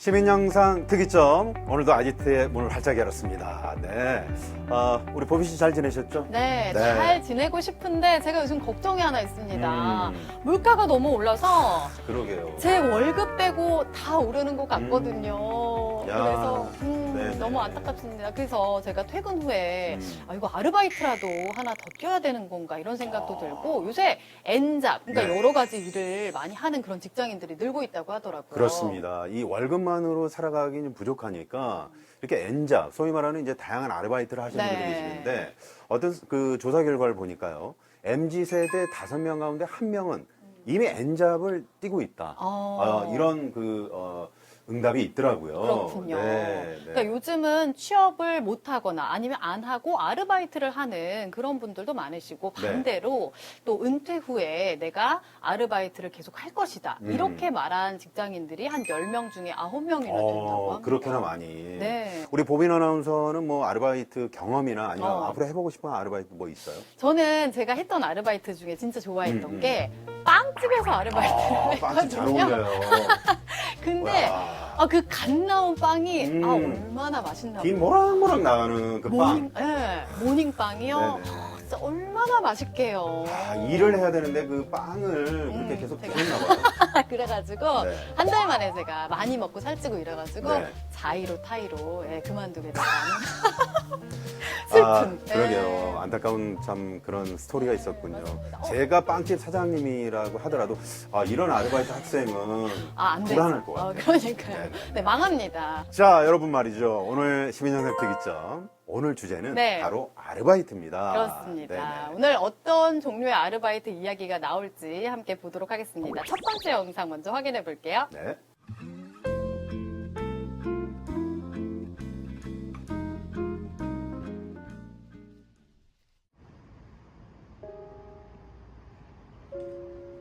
시민영상 특이점, 오늘도 아지트의 문을 활짝 열었습니다. 네. 우리 보비 씨 잘 지내셨죠? 네, 네. 잘 지내고 싶은데 제가 요즘 걱정이 하나 있습니다. 물가가 너무 올라서 그러게요. 제 월급 빼고 다 오르는 것 같거든요. 야. 그래서 네네. 너무 안타깝습니다. 그래서 제가 퇴근 후에 이거 아르바이트라도 하나 더 뛰어야 되는 건가 이런 생각도 들고, 요새 N잡, 그러니까 네. 여러 가지 일을 많이 하는 그런 직장인들이 늘고 있다고 하더라고요. 그렇습니다. 이 월급만으로 살아가기 좀 부족하니까 이렇게 N잡, 소위 말하는 이제 다양한 아르바이트를 하시는 네. 분들이 계시는데, 어떤 그 조사 결과를 보니까요, MZ 세대 5명 가운데 1명은 이미 N잡을 띄고 있다. 이런 응답이 있더라고요. 그렇군요. 네, 네. 그러니까 요즘은 취업을 못 하거나 아니면 안 하고 아르바이트를 하는 그런 분들도 많으시고, 반대로 또 은퇴 후에 내가 아르바이트를 계속 할 것이다. 이렇게 말한 직장인들이 한 10명 중에 9명이나 된다고 합니다. 그렇게나 많이. 네. 우리 보빈 아나운서는 뭐 아르바이트 경험이나 아니면 앞으로 해보고 싶은 아르바이트 뭐 있어요? 저는 제가 했던 아르바이트 중에 진짜 좋아했던 게 빵집에서 아르바이트를 빵집 잘 했거든요. 어울려요. 근데 그 갓 나온 빵이 얼마나 맛있나 김 봐요. 모락모락 나가는 그 빵. 모닝빵이요. 네네. 진짜 얼마나 맛있게요. 일을 해야 되는데 그 빵을 그렇게 계속 드셨나 봐요. 그래가지고 네. 한 달 만에 제가 많이 먹고 살찌고 이래가지고 네. 자의로 타의로 그만두게 됐다는 슬픈. 그러게요. 안타까운 참 그런 스토리가 있었군요. 맞습니다. 제가 빵집 사장님이라고 하더라도 이런 아르바이트 학생은 안 되죠. 불안할 것 같아요. 그러니까요. 네네. 네, 망합니다. 자, 여러분 말이죠. 오늘 시민영상 특이점. 오늘 주제는 네. 바로 아르바이트입니다. 그렇습니다. 네네. 오늘 어떤 종류의 아르바이트 이야기가 나올지 함께 보도록 하겠습니다. 첫 번째 영상 먼저 확인해 볼게요. 네.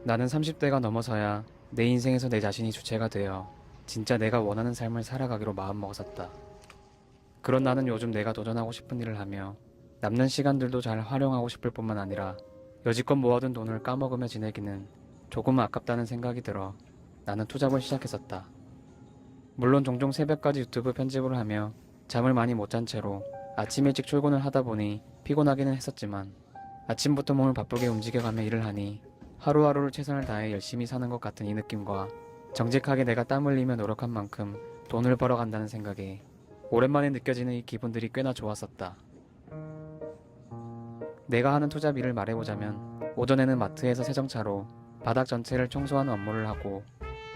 나는 30대가 넘어서야 내 인생에서 내 자신이 주체가 되어 진짜 내가 원하는 삶을 살아가기로 마음먹었었다. 그런 나는 요즘 내가 도전하고 싶은 일을 하며 남는 시간들도 잘 활용하고 싶을 뿐만 아니라 여지껏 모아둔 돈을 까먹으며 지내기는 조금 아깝다는 생각이 들어 나는 투잡을 시작했었다. 물론 종종 새벽까지 유튜브 편집을 하며 잠을 많이 못 잔 채로 아침 일찍 출근을 하다 보니 피곤하기는 했었지만, 아침부터 몸을 바쁘게 움직여가며 일을 하니 하루하루를 최선을 다해 열심히 사는 것 같은 이 느낌과 정직하게 내가 땀 흘리며 노력한 만큼 돈을 벌어간다는 생각에 오랜만에 느껴지는 이 기분들이 꽤나 좋았었다. 내가 하는 투잡 일을 말해보자면, 오전에는 마트에서 세정차로 바닥 전체를 청소하는 업무를 하고,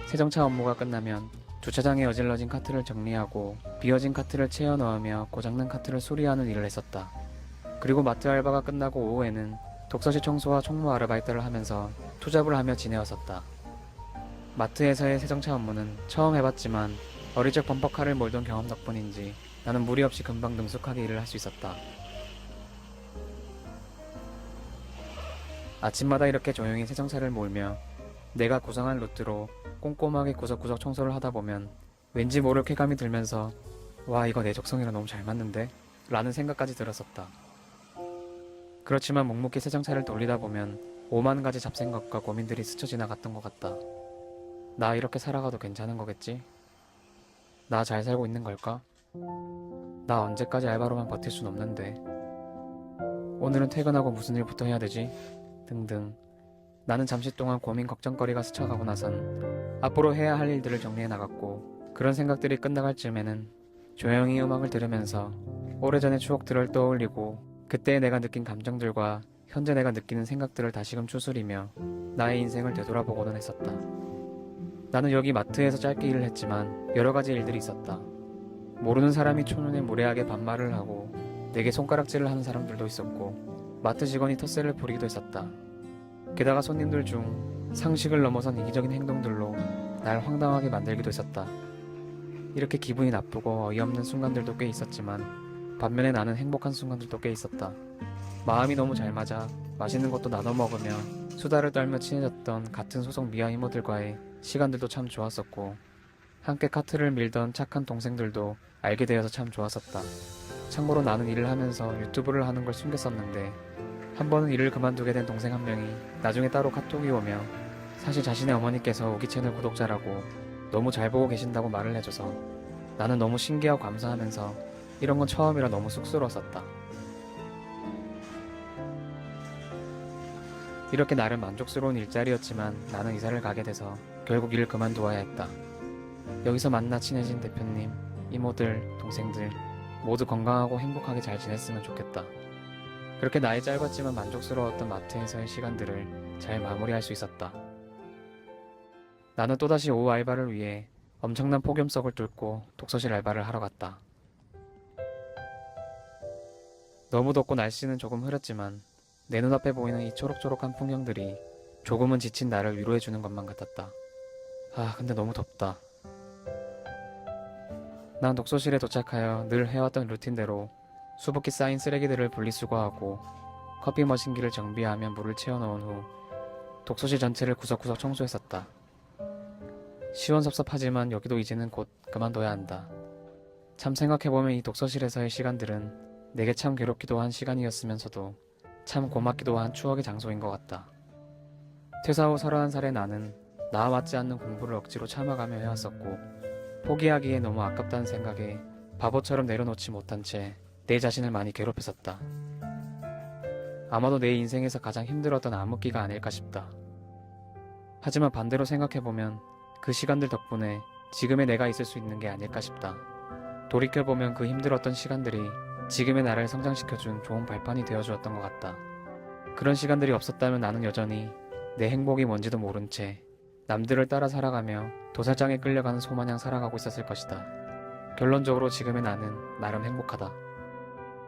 세정차 업무가 끝나면 주차장에 어질러진 카트를 정리하고 비어진 카트를 채워 넣으며 고장난 카트를 수리하는 일을 했었다. 그리고 마트 알바가 끝나고 오후에는 독서실 청소와 총무 아르바이트를 하면서 투잡을 하며 지내었었다. 마트에서의 세정차 업무는 처음 해봤지만 어릴 적 범퍼카를 몰던 경험 덕분인지 나는 무리 없이 금방 능숙하게 일을 할 수 있었다. 아침마다 이렇게 조용히 세정차를 몰며 내가 구상한 루트로 꼼꼼하게 구석구석 청소를 하다 보면 왠지 모를 쾌감이 들면서 와, 이거 내 적성이랑 너무 잘 맞는데? 라는 생각까지 들었었다. 그렇지만 묵묵히 세정차를 돌리다 보면 오만 가지 잡생각과 고민들이 스쳐 지나갔던 것 같다. 나 이렇게 살아가도 괜찮은 거겠지? 나 잘 살고 있는 걸까? 나 언제까지 알바로만 버틸 순 없는데. 오늘은 퇴근하고 무슨 일부터 해야 되지? 등등. 나는 잠시 동안 고민 걱정거리가 스쳐가고 나선 앞으로 해야 할 일들을 정리해 나갔고, 그런 생각들이 끝나갈 즈음에는 조용히 음악을 들으면서 오래전의 추억들을 떠올리고 그때 내가 느낀 감정들과 현재 내가 느끼는 생각들을 다시금 추스리며 나의 인생을 되돌아보고는 했었다. 나는 여기 마트에서 짧게 일을 했지만 여러 가지 일들이 있었다. 모르는 사람이 초면에 무례하게 반말을 하고 내게 손가락질을 하는 사람들도 있었고, 마트 직원이 텃세를 부리기도 했었다. 게다가 손님들 중 상식을 넘어선 이기적인 행동들로 날 황당하게 만들기도 했었다. 이렇게 기분이 나쁘고 어이없는 순간들도 꽤 있었지만, 반면에 나는 행복한 순간들도 꽤 있었다. 마음이 너무 잘 맞아 맛있는 것도 나눠 먹으며 수다를 떨며 친해졌던 같은 소속 미아 이모들과의 시간들도 참 좋았었고, 함께 카트를 밀던 착한 동생들도 알게 되어서 참 좋았었다. 참고로 나는 일을 하면서 유튜브를 하는 걸 숨겼었는데, 한 번은 일을 그만두게 된 동생 한 명이 나중에 따로 카톡이 오며 사실 자신의 어머니께서 우기 채널 구독자라고 너무 잘 보고 계신다고 말을 해줘서 나는 너무 신기하고 감사하면서 이런 건 처음이라 너무 쑥스러웠었다. 이렇게 나름 만족스러운 일자리였지만 나는 이사를 가게 돼서 결국 일을 그만두어야 했다. 여기서 만나 친해진 대표님, 이모들, 동생들 모두 건강하고 행복하게 잘 지냈으면 좋겠다. 그렇게 나의 짧았지만 만족스러웠던 마트에서의 시간들을 잘 마무리할 수 있었다. 나는 또다시 오후 알바를 위해 엄청난 폭염석을 뚫고 독서실 알바를 하러 갔다. 너무 덥고 날씨는 조금 흐렸지만 내 눈앞에 보이는 이 초록초록한 풍경들이 조금은 지친 나를 위로해주는 것만 같았다. 아, 근데 너무 덥다. 난 독서실에 도착하여 늘 해왔던 루틴대로 수북히 쌓인 쓰레기들을 분리수거하고 커피 머신기를 정비하며 물을 채워넣은 후 독서실 전체를 구석구석 청소했었다. 시원섭섭하지만 여기도 이제는 곧 그만둬야 한다. 참 생각해보면 이 독서실에서의 시간들은 내게 참 괴롭기도 한 시간이었으면서도 참 고맙기도 한 추억의 장소인 것 같다. 퇴사 후 31살의 나는 나와 맞지 않는 공부를 억지로 참아가며 해왔었고 포기하기에 너무 아깝다는 생각에 바보처럼 내려놓지 못한 채 내 자신을 많이 괴롭혔었다. 아마도 내 인생에서 가장 힘들었던 암흑기가 아닐까 싶다. 하지만 반대로 생각해보면 그 시간들 덕분에 지금의 내가 있을 수 있는 게 아닐까 싶다. 돌이켜보면 그 힘들었던 시간들이 지금의 나를 성장시켜준 좋은 발판이 되어주었던 것 같다. 그런 시간들이 없었다면 나는 여전히 내 행복이 뭔지도 모른 채 남들을 따라 살아가며 도살장에 끌려가는 소마냥 살아가고 있었을 것이다. 결론적으로 지금의 나는 나름 행복하다.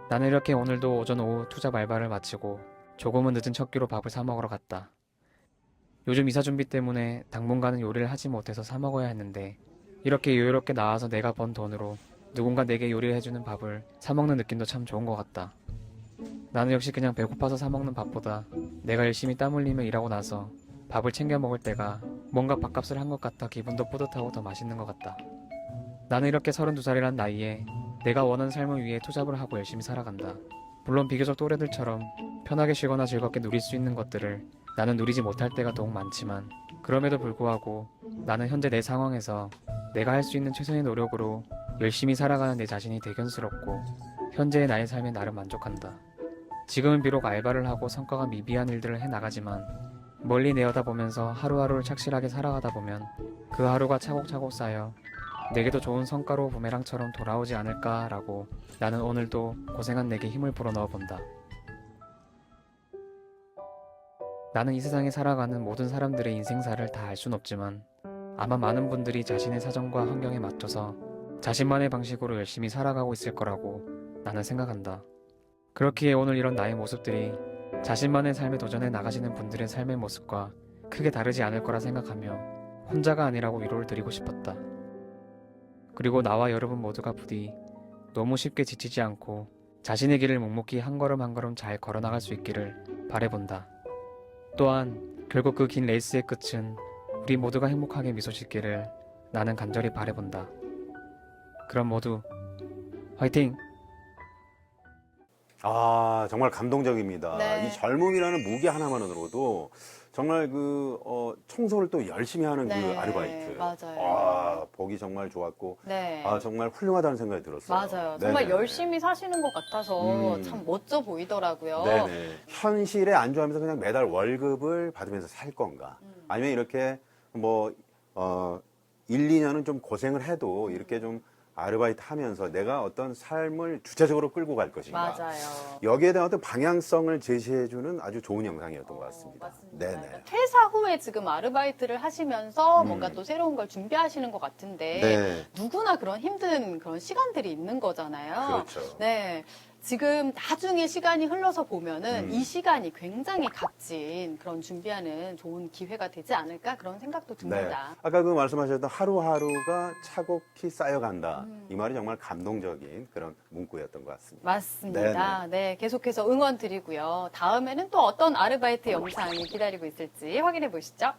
나는 이렇게 오늘도 오전 오후 투잡 알바를 마치고 조금은 늦은 첫 끼로 밥을 사 먹으러 갔다. 요즘 이사 준비 때문에 당분간은 요리를 하지 못해서 사 먹어야 했는데 이렇게 여유롭게 나와서 내가 번 돈으로 누군가 내게 요리를 해주는 밥을 사 먹는 느낌도 참 좋은 것 같다. 나는 역시 그냥 배고파서 사 먹는 밥보다 내가 열심히 땀 흘리며 일하고 나서 밥을 챙겨 먹을 때가 뭔가 밥값을 한 것 같아 기분도 뿌듯하고 더 맛있는 것 같다. 나는 이렇게 32살이란 나이에 내가 원하는 삶을 위해 투잡을 하고 열심히 살아간다. 물론 비교적 또래들처럼 편하게 쉬거나 즐겁게 누릴 수 있는 것들을 나는 누리지 못할 때가 더욱 많지만 그럼에도 불구하고 나는 현재 내 상황에서 내가 할 수 있는 최선의 노력으로 열심히 살아가는 내 자신이 대견스럽고 현재의 나의 삶에 나름 만족한다. 지금은 비록 알바를 하고 성과가 미비한 일들을 해나가지만 멀리 내어다보면서 하루하루를 착실하게 살아가다 보면 그 하루가 차곡차곡 쌓여 내게도 좋은 성과로 부메랑처럼 돌아오지 않을까라고 나는 오늘도 고생한 내게 힘을 불어넣어본다. 나는 이 세상에 살아가는 모든 사람들의 인생사를 다 알 순 없지만 아마 많은 분들이 자신의 사정과 환경에 맞춰서 자신만의 방식으로 열심히 살아가고 있을 거라고 나는 생각한다. 그렇기에 오늘 이런 나의 모습들이 자신만의 삶에 도전해 나가시는 분들의 삶의 모습과 크게 다르지 않을 거라 생각하며 혼자가 아니라고 위로를 드리고 싶었다. 그리고 나와 여러분 모두가 부디 너무 쉽게 지치지 않고 자신의 길을 묵묵히 한 걸음 한 걸음 잘 걸어나갈 수 있기를 바라본다. 또한 결국 그 긴 레이스의 끝은 우리 모두가 행복하게 미소 짓기를 나는 간절히 바라본다. 그럼 모두 화이팅! 아, 정말 감동적입니다. 네. 이 젊음이라는 무게 하나만으로도 정말 청소를 또 열심히 하는 그 네, 아르바이트. 맞아요. 아, 보기 정말 좋았고. 네. 아, 정말 훌륭하다는 생각이 들었어요. 맞아요. 정말 네네. 열심히 사시는 것 같아서 음. 참 멋져 보이더라고요. 네네. 현실에 안주하면서 그냥 매달 월급을 받으면서 살 건가? 아니면 이렇게 1, 2년은 좀 고생을 해도 이렇게 좀 아르바이트 하면서 내가 어떤 삶을 주체적으로 끌고 갈 것인가? 맞아요. 여기에 대한 어떤 방향성을 제시해주는 아주 좋은 영상이었던 것 같습니다. 맞습니다. 네네. 그러니까 퇴사 후에 지금 아르바이트를 하시면서 뭔가 또 새로운 걸 준비하시는 것 같은데 네. 누구나 그런 힘든 그런 시간들이 있는 거잖아요. 그렇죠. 네. 지금 나중에 시간이 흘러서 보면은 이 시간이 굉장히 값진 그런 준비하는 좋은 기회가 되지 않을까 그런 생각도 네. 듭니다. 아까 그 말씀하셨던 하루하루가 차곡히 쌓여간다. 이 말이 정말 감동적인 그런 문구였던 것 같습니다. 맞습니다. 네, 계속해서 응원 드리고요. 다음에는 또 어떤 아르바이트 영상이 기다리고 있을지 확인해 보시죠.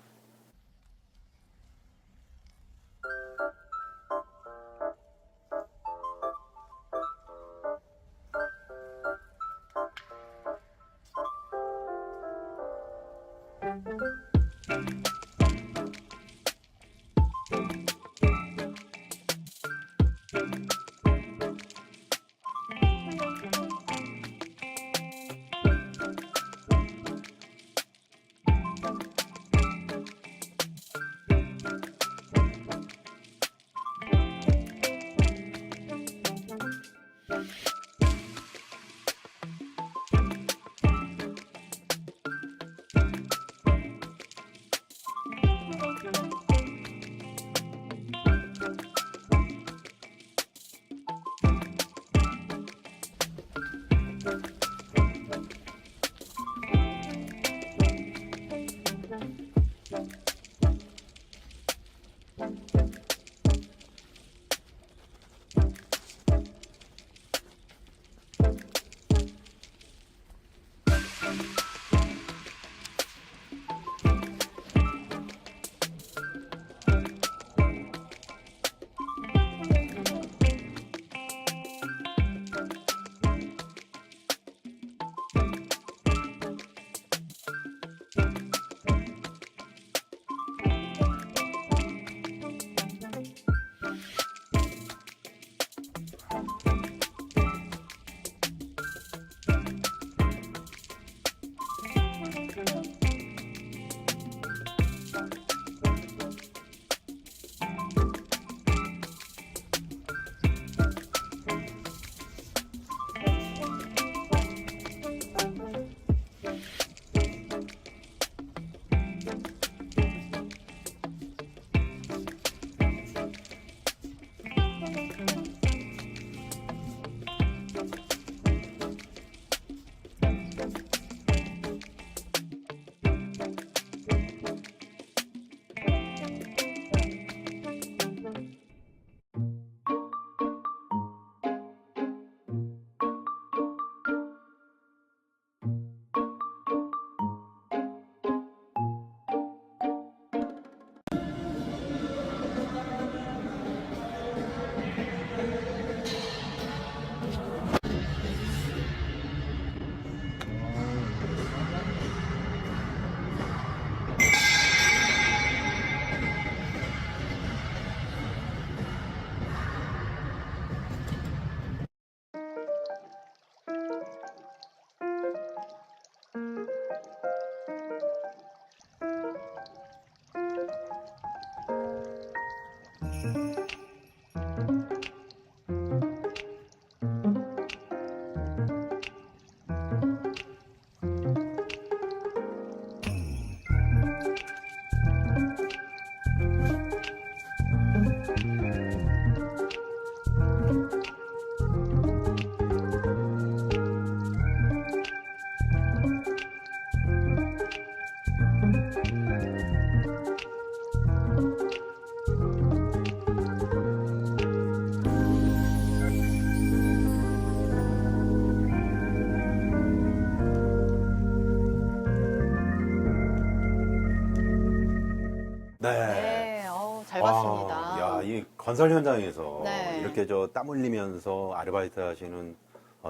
네. 네, 잘 봤습니다. 야, 이 건설 현장에서 네. 이렇게 땀 흘리면서 아르바이트 하시는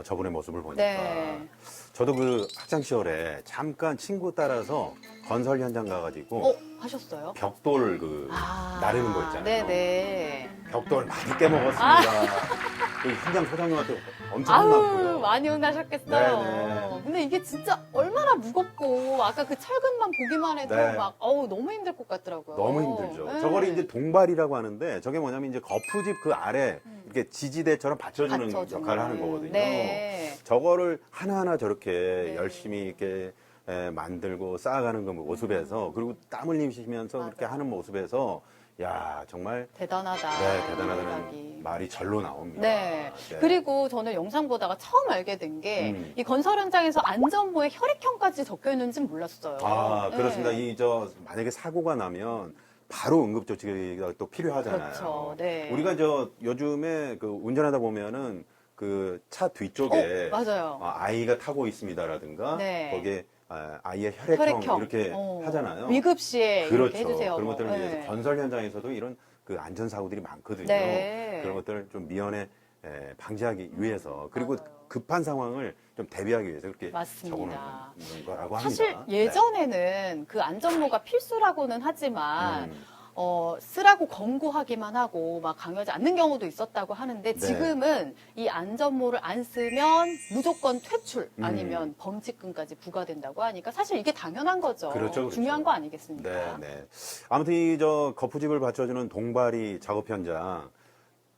저분의 모습을 보니까 네. 저도 그 학창 시절에 잠깐 친구 따라서 건설 현장 가가지고 하셨어요? 벽돌 나르는 거 있잖아요. 네네. 벽돌 많이 깨먹었습니다. 그 현장 소장님한테 엄청 아우, 혼났고요. 많이 혼나셨겠어요. 네네. 근데 이게 진짜 얼마나 무겁고, 아까 그 철근만 보기만 해도 네. 너무 힘들 것 같더라고요. 너무 힘들죠. 네. 저거를 이제 동발이라고 하는데 저게 뭐냐면 이제 거푸집 그 아래 이렇게 지지대처럼 받쳐주는 역할을 하는 거거든요. 네. 저거를 하나하나 저렇게 네. 열심히 이렇게 만들고 쌓아가는 그 모습에서 그리고 땀 흘리시면서 그렇게 맞아요. 하는 모습에서 야 정말 대단하다. 네, 대단하다는 생각이. 말이 절로 나옵니다. 네. 그리고 저는 영상 보다가 처음 알게 된 게 이 음. 건설 현장에서 안전모에 혈액형까지 적혀 있는지는 몰랐어요. 아 그렇습니다. 네. 만약에 사고가 나면 바로 응급조치가 또 필요하잖아요. 그렇죠. 네. 우리가 요즘에 그 운전하다 보면은 그 차 뒤쪽에 맞아요. 아이가 타고 있습니다라든가 네. 거기에 아이의 혈액형, 이렇게 하잖아요. 위급 시에 이렇게 그렇죠. 해주세요. 그런 뭐. 것들을 위해서 네. 건설 현장에서도 이런 그 안전 사고들이 많거든요. 네. 그런 것들을 좀 미연에 방지하기 위해서 그리고 맞아요. 급한 상황을 좀 대비하기 위해서 그렇게 맞습니다. 적어놓는 거라고 합니다. 사실 예전에는 그 안전모가 필수라고는 네. 하지만 쓰라고 권고하기만 하고 막 강요하지 않는 경우도 있었다고 하는데 네. 지금은 이 안전모를 안 쓰면 무조건 퇴출 음. 아니면 범칙금까지 부과된다고 하니까 사실 이게 당연한 거죠. 그렇죠. 중요한 거 아니겠습니까? 네, 네. 아무튼 거푸집을 받쳐주는 동발이 작업 현장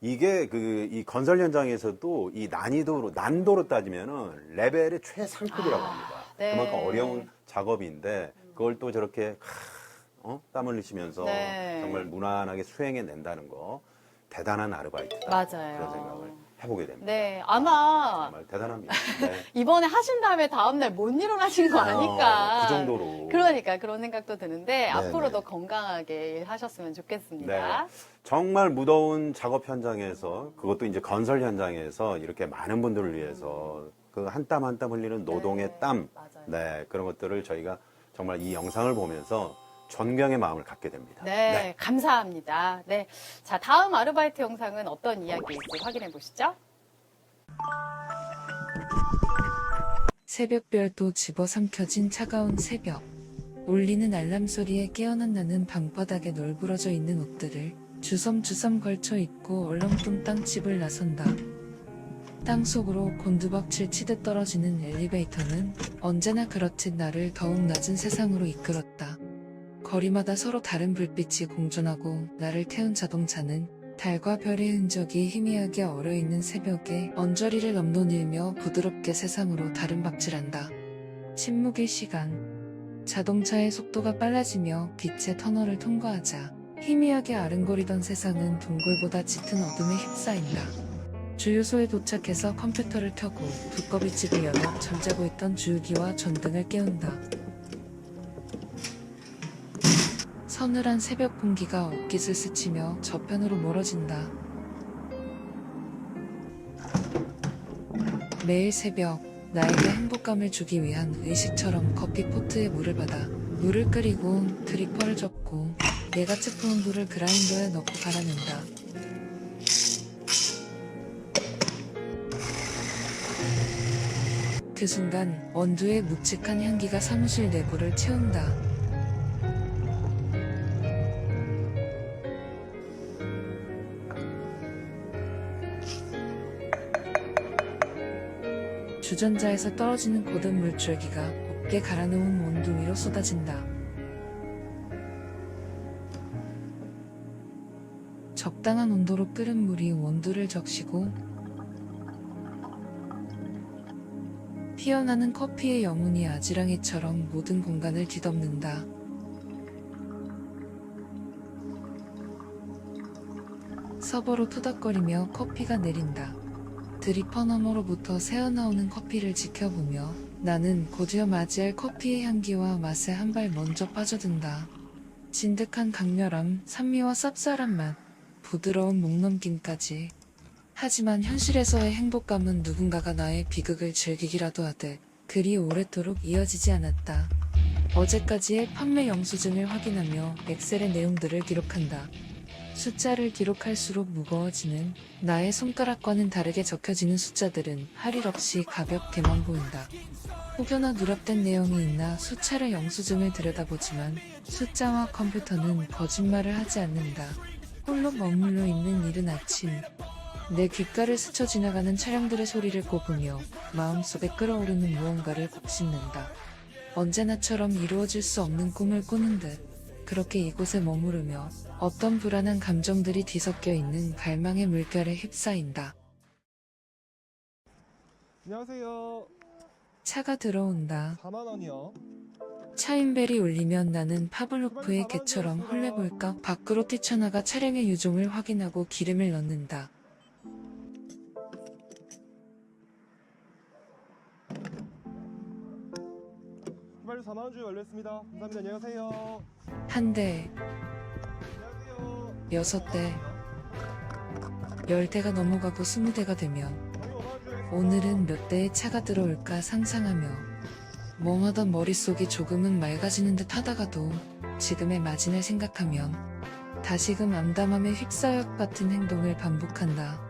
이게 이 건설 현장에서도 이 난도로 따지면은 레벨의 최상급이라고 합니다. 네. 그만큼 어려운 작업인데 그걸 또 저렇게 땀 흘리시면서 네. 정말 무난하게 수행해낸다는 거 대단한 아르바이트다. 맞아요. 그런 생각을 해보게 됩니다. 네, 아마 정말 대단합니다. 네. 이번에 하신 다음에 다음날 못 일어나신 거 아닐까. 그 정도로. 그러니까 그런 생각도 드는데 앞으로도 네. 건강하게 일하셨으면 네. 좋겠습니다. 정말 무더운 작업 현장에서 그것도 이제 건설 현장에서 이렇게 많은 분들을 위해서 그 한 땀 한 땀 흘리는 노동의 네, 땀, 맞아요. 네, 그런 것들을 저희가 정말 이 영상을 보면서 존경의 마음을 갖게 됩니다. 네, 감사합니다. 네. 자, 다음 아르바이트 영상은 어떤 이야기일지 확인해 보시죠. 새벽별도 집어삼켜진 차가운 새벽. 울리는 알람 소리에 깨어난 나는 방바닥에 널브러져 있는 옷들을 주섬주섬 걸쳐 입고 얼렁뚱 땅집을 나선다. 땅속으로 곤두박질 치듯 떨어지는 엘리베이터는 언제나 그렇듯 나를 더욱 낮은 세상으로 이끌었다. 거리마다 서로 다른 불빛이 공존하고 나를 태운 자동차는 달과 별의 흔적이 희미하게 얼어있는 새벽에 언저리를 넘노밀며 부드럽게 세상으로 다름박질한다. 침묵의 시간. 자동차의 속도가 빨라지며 빛의 터널을 통과하자 희미하게 아른거리던 세상은 동굴보다 짙은 어둠에 휩싸인다. 주유소에 도착해서 컴퓨터를 켜고 두꺼비 집을 열어 잠자고 있던 주유기와 전등을 깨운다. 서늘한 새벽 공기가 옷깃을 스치며 저편으로 멀어진다. 매일 새벽 나에게 행복감을 주기 위한 의식처럼 커피 포트에 물을 받아 물을 끓이고 드리퍼를 접고 내가 체포한 물을 그라인더에 넣고 갈아낸다. 그 순간 원두의 묵직한 향기가 사무실 내부를 채운다. 주전자에서 떨어지는 고든 물줄기가 곱게 갈아놓은 원두 위로 쏟아진다. 적당한 온도로 끓은 물이 원두를 적시고 피어나는 커피의 영혼이 아지랑이처럼 모든 공간을 뒤덮는다. 서버로 토닥거리며 커피가 내린다. 드리퍼 너머로부터 새어나오는 커피를 지켜보며 나는 곧이어 맞이할 커피의 향기와 맛에 한 발 먼저 빠져든다. 진득한 강렬함, 산미와 쌉쌀한 맛, 부드러운 목넘김까지. 하지만 현실에서의 행복감은 누군가가 나의 비극을 즐기기라도 하듯 그리 오래도록 이어지지 않았다. 어제까지의 판매 영수증을 확인하며 엑셀의 내용들을 기록한다. 숫자를 기록할수록 무거워지는 나의 손가락과는 다르게 적혀지는 숫자들은 할 일 없이 가볍게만 보인다. 혹여나 누락된 내용이 있나 수차례 영수증을 들여다보지만 숫자와 컴퓨터는 거짓말을 하지 않는다. 홀로 머물러 있는 이른 아침. 내 귓가를 스쳐 지나가는 차량들의 소리를 꼽으며 마음속에 끓어오르는 무언가를 곱씹는다. 언제나처럼 이루어질 수 없는 꿈을 꾸는 듯 그렇게 이곳에 머무르며 어떤 불안한 감정들이 뒤섞여 있는 갈망의 물결에 휩싸인다. 안녕하세요. 차가 들어온다. 4만원이요. 차인벨이 울리면 나는 파블로프의 개처럼 헐레벌떡 밖으로 뛰쳐나가 차량의 유종을 확인하고 기름을 넣는다. 휘발유 4만원 주유 완료했습니다. 감사합니다. 안녕하세요. 한 대, 안녕하세요. 6대, 10대가 넘어가고 20대가 되면 방금 5만원 주유했습니다. 오늘은 몇 대의 차가 들어올까 상상하며 멍하던 머릿속이 조금은 맑아지는 듯 하다가도 지금의 마진을 생각하면 다시금 암담함에 휩싸여 같은 행동을 반복한다.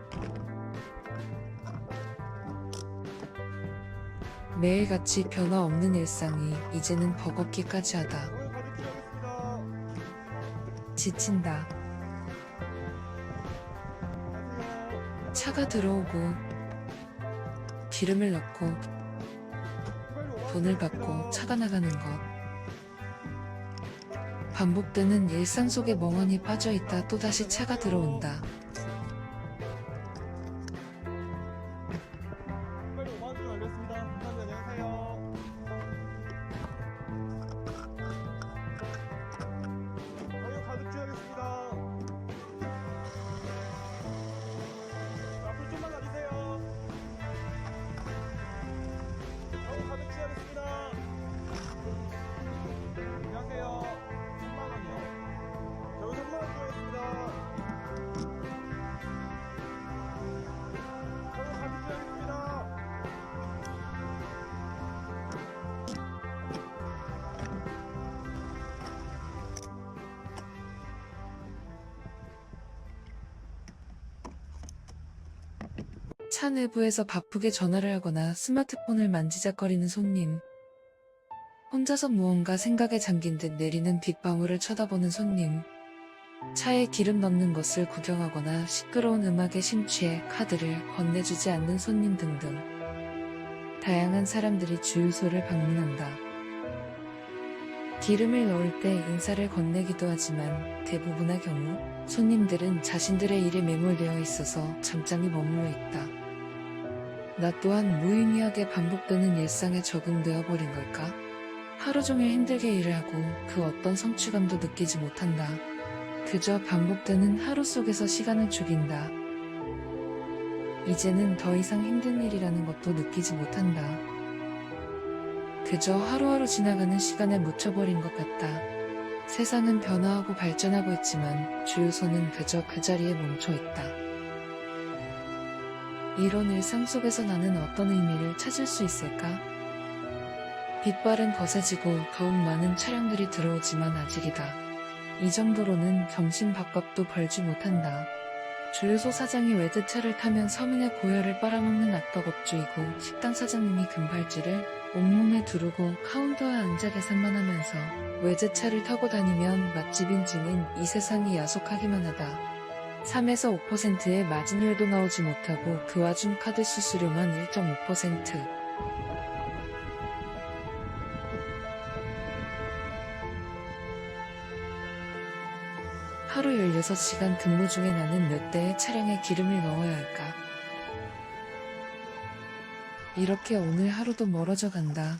매일같이 변화 없는 일상이 이제는 버겁기까지 하다. 방금 가득 주유하겠습니다. 지친다. 안녕하세요. 차가 들어오고 기름을 넣고 휘발유 5만원 돈을 받고 차가 나가는 것. 반복되는 일상 속에 멍하니 빠져있다 또다시 차가 들어온다. 휘발유 5만원 주유 완료했습니다. 감사합니다. 안녕하세요. 방금 가득 주유하겠습니다. 자, 불 좀만 놔주세요. 차 내부에서 바쁘게 전화를 하거나 스마트폰을 만지작거리는 손님. 혼자서 무언가 생각에 잠긴 듯 내리는 빗방울을 쳐다보는 손님. 차에 기름 넣는 것을 구경하거나 시끄러운 음악에 심취해 카드를 건네주지 않는 손님 등등. 다양한 사람들이 주유소를 방문한다. 기름을 넣을 때 인사를 건네기도 하지만 대부분의 경우 손님들은 자신들의 일에 매몰되어 있어서 잠잠히 머물러 있다. 나 또한 무의미하게 반복되는 일상에 적응되어 버린 걸까? 하루 종일 힘들게 일을 하고 그 어떤 성취감도 느끼지 못한다. 그저 반복되는 하루 속에서 시간을 죽인다. 이제는 더 이상 힘든 일이라는 것도 느끼지 못한다. 그저 하루하루 지나가는 시간에 묻혀버린 것 같다. 세상은 변화하고 발전하고 있지만 주유소는 그저 그 자리에 멈춰 있다. 이런 일상 속에서 나는 어떤 의미를 찾을 수 있을까? 빛발은 거세지고 더욱 많은 차량들이 들어오지만 아직이다. 이 정도로는 점심 밥값도 벌지 못한다. 주유소 사장이 외제차를 타면 서민의 고열을 빨아먹는 악덕업주이고 식당 사장님이 금발찌를 온몸에 두르고 카운터에 앉아 계산만 하면서 외제차를 타고 다니면 맛집인지는 이 세상이 야속하기만 하다. 3에서 5%의 마진율도 나오지 못하고 그 와중 카드 수수료만 1.5%. 하루 16시간 근무 중에 나는 몇 대의 차량에 기름을 넣어야 할까? 이렇게 오늘 하루도 멀어져 간다.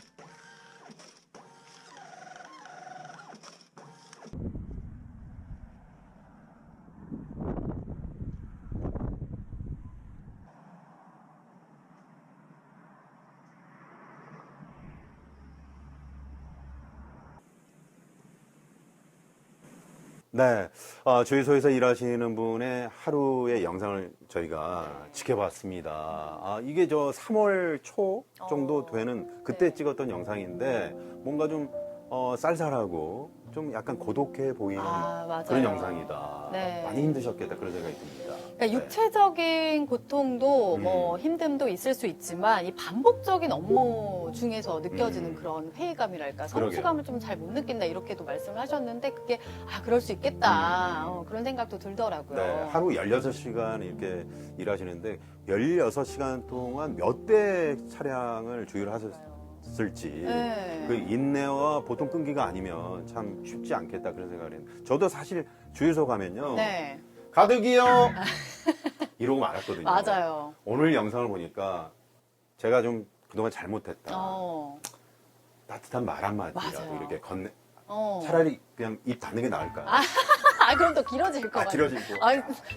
네, 주유소에서 일하시는 분의 하루의 영상을 저희가 지켜봤습니다. 이게 저 3월 초 정도 되는 그때 네. 찍었던 영상인데 뭔가 좀 쌀쌀하고 좀 약간 고독해 보이는 맞아요. 그런 영상이다. 네. 많이 힘드셨겠다 그런 생각이 듭니다. 그러니까 네. 육체적인 고통도 뭐 힘듦도 있을 수 있지만 이 반복적인 업무 중에서 느껴지는 그런 회의감이랄까 성취감을 좀 잘 못 느낀다 이렇게도 말씀을 하셨는데 그게 그럴 수 있겠다 그런 생각도 들더라고요. 네, 하루 16시간 이렇게 일하시는데 16시간 동안 몇 대 차량을 주유를 하셨을지 네. 그 인내와 보통 끈기가 아니면 참 쉽지 않겠다 그런 생각을 했는데 저도 사실 주유소 가면요 네, 가득이요 이러고 말았거든요. 맞아요. 오늘 영상을 보니까 제가 좀 그동안 잘못했다. 어, 따뜻한 말 한마디라도 맞아요. 이렇게 건네 어. 차라리 그냥 입 닫는 게 나을까? 그럼 또 길어질 것 같아요. 길어지고.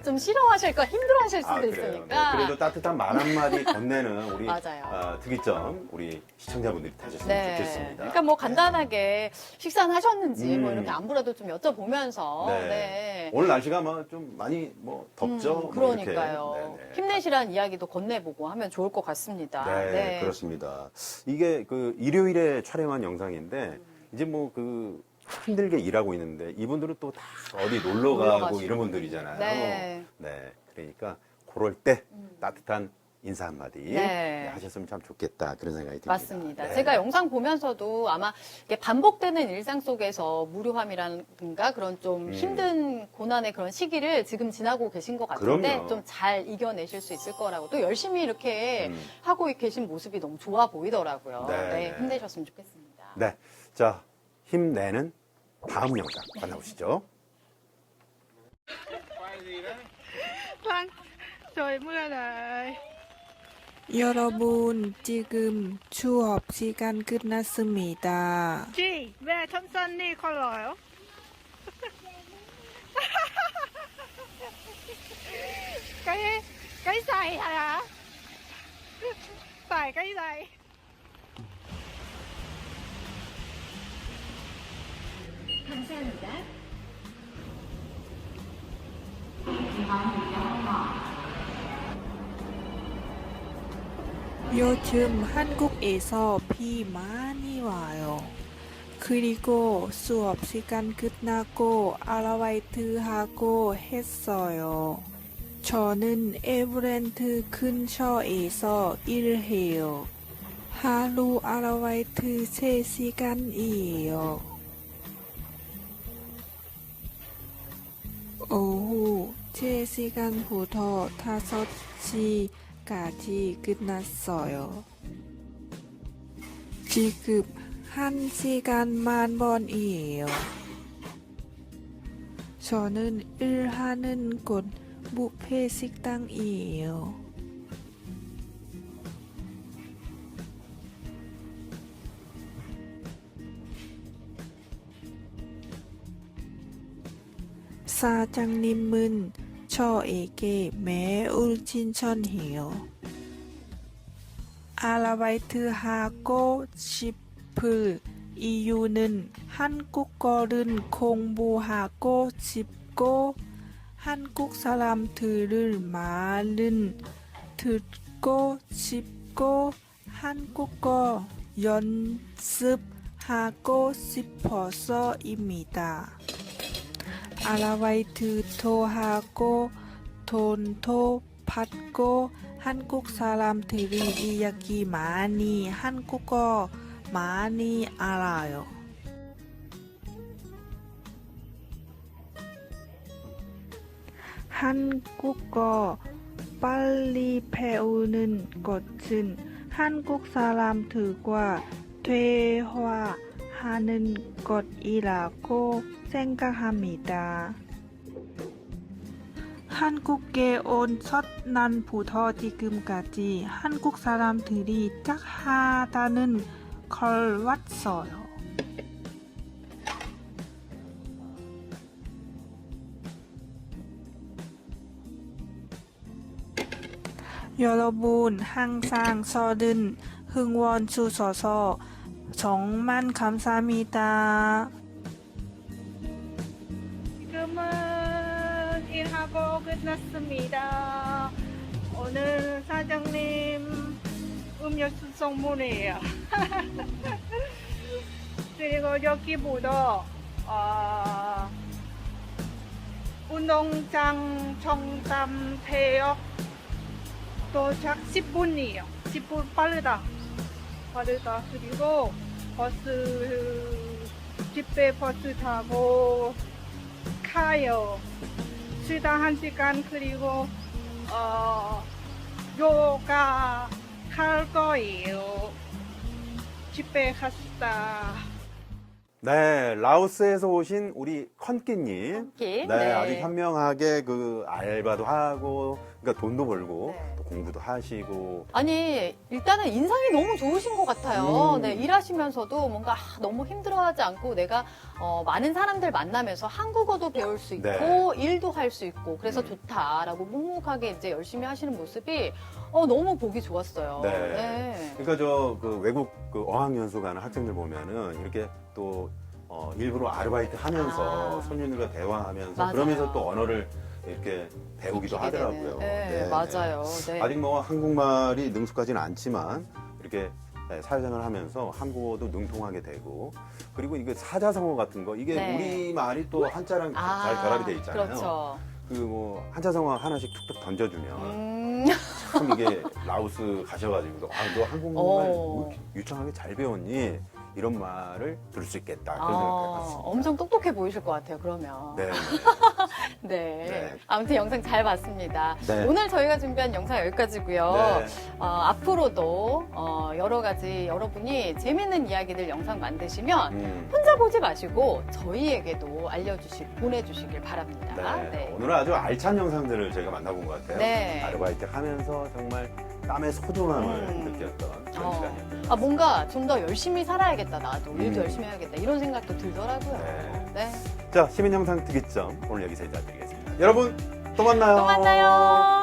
좀 싫어하실까 힘들어하실 수도 그래요. 있으니까. 네, 그래도 따뜻한 말 한마디 건네는 우리 맞아요. 특이점 우리 시청자분들이 되셨으면 네. 좋겠습니다. 그러니까 뭐 간단하게 식사는 하셨는지 뭐 음. 이렇게 안부라도 좀 여쭤보면서. 네. 네. 오늘 날씨가 좀 많이 덥죠? 뭐 그러니까요. 이렇게. 네네. 힘내시라는 이야기도 건네보고 하면 좋을 것 같습니다. 네, 그렇습니다. 이게 그 일요일에 촬영한 영상인데 이제 뭐 그 힘들게 일하고 있는데 이분들은 또 다 어디 놀러 가고 놀러가시고. 이런 분들이잖아요. 네. 네, 그러니까 그럴 때 따뜻한 인사 한마디 네. 하셨으면 참 좋겠다 그런 생각이 듭니다. 맞습니다. 네. 제가 영상 보면서도 아마 이게 반복되는 일상 속에서 무료함이라든가 그런 좀 힘든 고난의 그런 시기를 지금 지나고 계신 것 같은데 그럼요. 좀 잘 이겨내실 수 있을 거라고 또 열심히 이렇게 하고 계신 모습이 너무 좋아 보이더라고요. 네. 네, 힘내셨으면 좋겠습니다. 네, 자 힘내는 다음 영상 만나보시죠. 여러분, 지금 수업 시간 끝났습니다. Chị, về thâm sân đi con rồi. cái giày hả? Phải cái giày. 요즘 한국에서 비 많이 와요. 그리고 수업 시간 끝나고 아르바이트 하고 했어요. 저는 에버랜드 근처에서 일해요. 하루 아르바이트 3시간이에요. 오후 3시간부터 5시까지 끝났어요. 지금 1시간 10,000원이에요. 저는 일하는 곳 뷔페 식당이에요. 사장님은 저에게 매일 칭찬해요. 아르바이트 하고 싶을 이유는 한국어를 공부하고 싶고 한국 사람들을 말은 듣고 싶고 한국어 연습하고 싶어서입니다. 아르바이트도 하고 돈도 받고 한국 사람들이 이야기 많이 한국어 많이 알아요. 한국어 빨리 배우는 것은 한국 사람들과 대화하는 것이라고 생각합니다. 한국에 온 첫날부터 지금까지 한국 사람들이 착하다는 걸 왔어요. 여러분 항상 저를 응원 주셔서 정말 감사합니다. 지금은 일하고 끝났습니다. 오늘 사장님 음료수 선물이에요. 그리고 여기부터 운동장 청담대역 도착 10분이에요. 10분 빠르다. 그리고 집에 버스 타고 가요. 시간 1시간. 그리고 요가 할 거예요. 집에 갔다. 네, 라오스에서 오신 우리 컨끼님. 컨끼, 네, 네. 아주 현명하게 그 알바도 하고, 그러니까 돈도 벌고, 네. 또 공부도 하시고. 아니, 일단은 인상이 너무 좋으신 것 같아요. 음. 네, 일하시면서도 뭔가 너무 힘들어하지 않고 내가 많은 사람들 만나면서 한국어도 배울 수 있고 네. 일도 할 수 있고 그래서 좋다라고 묵묵하게 이제 열심히 하시는 모습이 너무 보기 좋았어요. 네. 그러니까 저 그 외국 그 어학연수 가는 학생들 보면은 이렇게 또 일부러 아르바이트 하면서 아. 손님들과 대화하면서 맞아요. 그러면서 또 언어를 이렇게 배우기도 익히게 되는. 하더라고요. 네, 맞아요. 네. 아직 뭐 한국말이 능숙하지는 않지만 이렇게 사회생활을 하면서 한국어도 능통하게 되고 그리고 이게 사자성어 같은 거 이게 네. 우리말이 또 한자랑 잘 결합이 돼 있잖아요. 그렇죠. 그 뭐 한자성어 하나씩 툭툭 던져주면 음. 참 이게 라오스 가셔가지고 너 한국말 뭐 이렇게 유창하게 잘 배웠니? 이런 말을 들을 수 있겠다. 그런 생각을 해봤습니다. 엄청 똑똑해 보이실 것 같아요, 그러면. 네. 네. 네. 아무튼 영상 잘 봤습니다. 네. 오늘 저희가 준비한 영상 여기까지고요. 네. 앞으로도 여러 가지 여러분이 재밌는 이야기들 영상 만드시면 네. 혼자 보지 마시고 저희에게도 보내주시길 바랍니다. 네. 오늘은 아주 알찬 영상들을 저희가 만나본 것 같아요. 네. 아르바이트 하면서 정말 땀의 소중함을 음. 느꼈던 그런 어. 시간이었습니다. 뭔가 좀 더 열심히 살아야겠다, 나도. 일도 음. 열심히 해야겠다. 이런 생각도 들더라고요. 네. 네. 자, 시민영상 특이점 오늘 여기서 인사드리겠습니다. 여러분 또 만나요. 또 만나요.